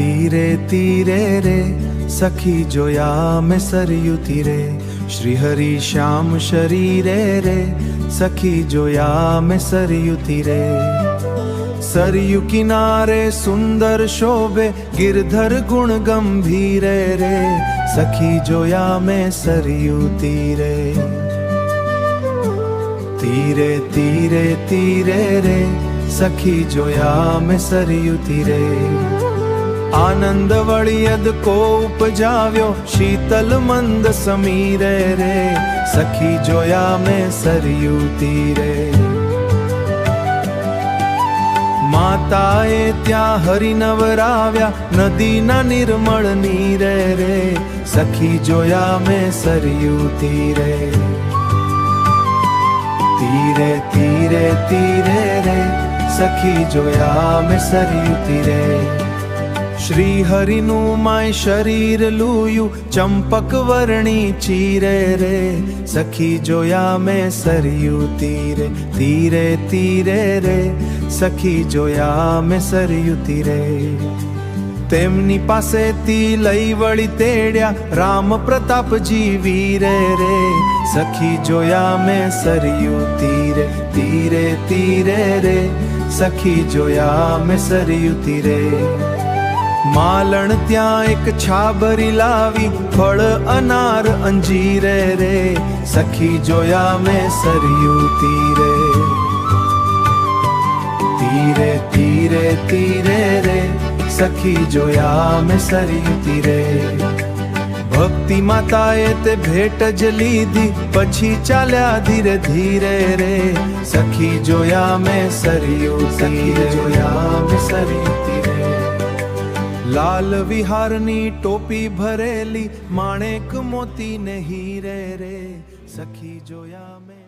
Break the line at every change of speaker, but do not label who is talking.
તીરે તીરે રે સખી જોયા મેં સરયુ તીરે, શ્રી હરિ શ્યામ શરીરે રે સખી જોયા મેં સરયુ તીરે. સરયુ કિનારે સુંદર શોભે ગિરધર ગુણ ગંભીરે રે સખી જોયા મેં સરયુ તીરે. તીરે તીરે તીરે રે સખી જોયા મેં સરયુ તીરે. આનંદ વળિયદ કો ઉપજાવ્યો શીતલ મંદ સમીરે રે સખી જોયા મેં સરયુ તીરે. માતાએ ત્યાં હરિનવરાવ્યા નદીના નિર્મળ નીરે રે સખી જોયા મેં સરયુ તીરે. તીરે તીરે તીરે રે સખી જોયા મેં સરયુ તીરે. શ્રી હરિનું માય શરીર લુયું ચંપક વર્ણી ચીરે રે સખી જોયા મેં સરયુ તીરે. તીરે તીરે રે સખી જોયા મેં સરયુ તીરે. તેમની પાસેથી લઈ વળી તેડ્યા રામ પ્રતાપજી વીરે રે સખી જોયા મેં સરયુ તીરે. તીરે તીરે રે સખી જોયા મેં સરયુ તીરે. માલણ ત્યાં એક છાબરી લાવી ફળ અનાર અંજીરે રે સખી જોયા મેં સરયુ તીરે. તીરે તીરે તીરે રે સખી જોયા મેં સરયુ તીરે. ભક્તિ માતાએ તે ભેટ જ લીધી પછી ચાલ્યા ધીરે ધીરે રે સખી જોયા મેં સરયુ તીરે. જોયા મેં સરયુ તીરે. લાલ વિહારની ટોપી ભરેલી માણેક મોતી ને હીરે રે સખી જોયા મેં